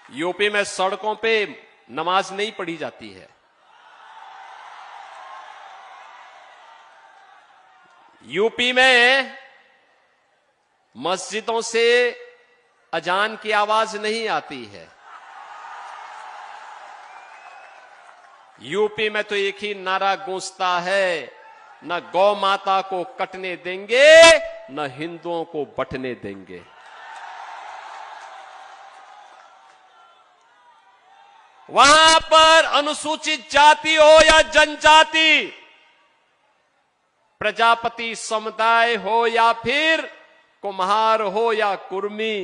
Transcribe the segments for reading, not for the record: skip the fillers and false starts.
UP में सड़कों पे नमाज नहीं पढ़ी जाती है। यूपी में मस्जिदों से अजान की आवाज नहीं आती है। यूपी में तो एक ही नारा गूंजता है, न गौ माता को कटने देंगे, न हिंदुओं को बंटने देंगे। वहां पर अनुसूचित जाति हो या जनजाति, प्रजापति समुदाय हो या फिर कुम्हार हो या कुर्मी,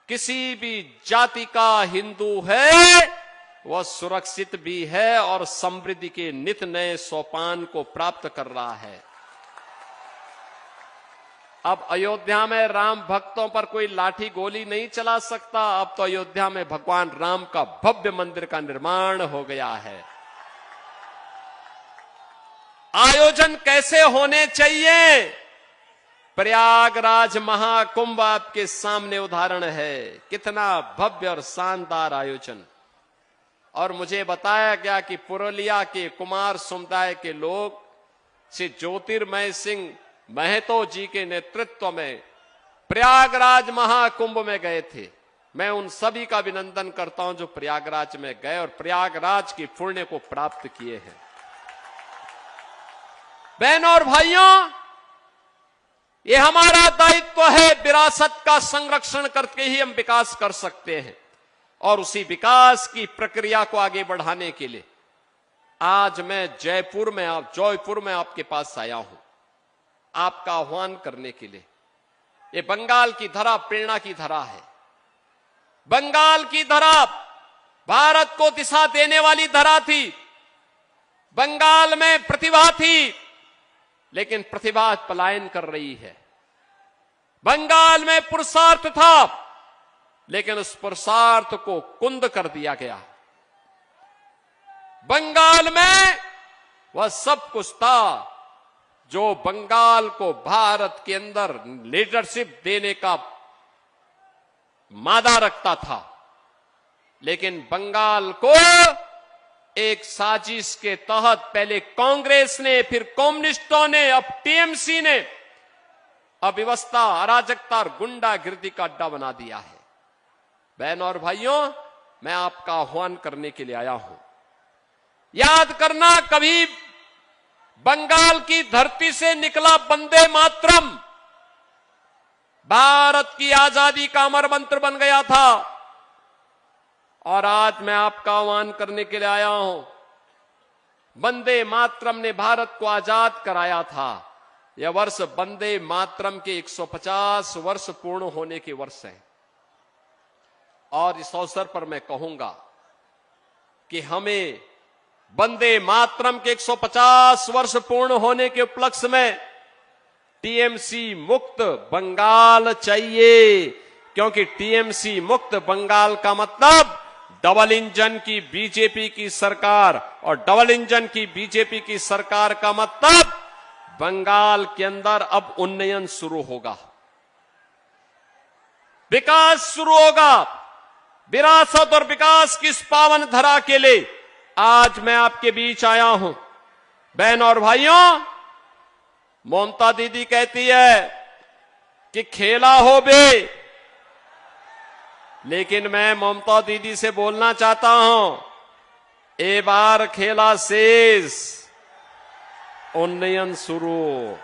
किसी भी जाति का हिंदू है वह सुरक्षित भी है और समृद्धि के नित नए सोपान को प्राप्त कर रहा है। अब अयोध्या में राम भक्तों पर कोई लाठी गोली नहीं चला सकता। अब तो अयोध्या में भगवान राम का भव्य मंदिर का निर्माण हो गया है। आयोजन कैसे होने चाहिए? प्रयागराज महाकुंभ आपके सामने उदाहरण है। कितना भव्य और शानदार आयोजन। और मुझे बताया गया कि पुरुलिया के कुमार समुदाय के लोग श्री ज्योतिर्मय सिंह महतो जी के नेतृत्व में प्रयागराज महाकुंभ में गए थे। मैं उन सभी का अभिनंदन करता हूं जो प्रयागराज में गए और प्रयागराज की पुण्य को प्राप्त किए हैं। बहनों और भाइयों, ये हमारा दायित्व है। विरासत का संरक्षण करके ही हम विकास कर सकते हैं और उसी विकास की प्रक्रिया को आगे बढ़ाने के लिए आज मैं जयपुर में आपके पास आया हूं, आपका आह्वान करने के लिए। ये बंगाल की धरा प्रेरणा की धरा है। बंगाल की धरा भारत को दिशा देने वाली धरा थी। बंगाल में प्रतिभा थी, लेकिन प्रतिभा पलायन कर रही है। बंगाल में पुरुषार्थ था, लेकिन उस पुरुषार्थ को कुंद कर दिया गया। बंगाल में वह सब कुछ था जो बंगाल को भारत के अंदर लीडरशिप देने का मादा रखता था, लेकिन बंगाल को एक साजिश के तहत पहले कांग्रेस ने, फिर कम्युनिस्टों ने, अब टीएमसी ने अव्यवस्था, अराजकता और गुंडागिर्दी का अड्डा बना दिया है। बहनों और भाइयों, मैं आपका आह्वान करने के लिए आया हूं। याद करना, कभी बंगाल की धरती से निकला वंदे मातरम भारत की आजादी का अमर मंत्र बन गया था। और आज मैं आपका आह्वान करने के लिए आया हूं। वंदे मातरम ने भारत को आजाद कराया था। यह वर्ष वंदे मातरम के 150 वर्ष पूर्ण होने के वर्ष है। और इस अवसर पर मैं कहूंगा कि हमें वंदे मातरम के 150 वर्ष पूर्ण होने के उपलक्ष्य में टीएमसी मुक्त बंगाल चाहिए, क्योंकि टीएमसी मुक्त बंगाल का मतलब डबल इंजन की बीजेपी की सरकार, और डबल इंजन की बीजेपी की सरकार का मतलब बंगाल के अंदर अब उन्नयन शुरू होगा, विकास शुरू होगा। विरासत और विकास की इस पावन धरा के लिए आज मैं आपके बीच आया हूं। बहनों और भाइयों, ममता दीदी कहती है कि खेला हो बे, लेकिन मैं ममता दीदी से बोलना चाहता हूं, ए बार खेला शेष, उन्नयन शुरू।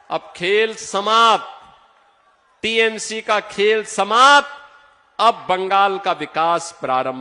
अब खेल समाप्त, टीएमसी का खेल समाप्त, अब बंगाल का विकास प्रारंभ।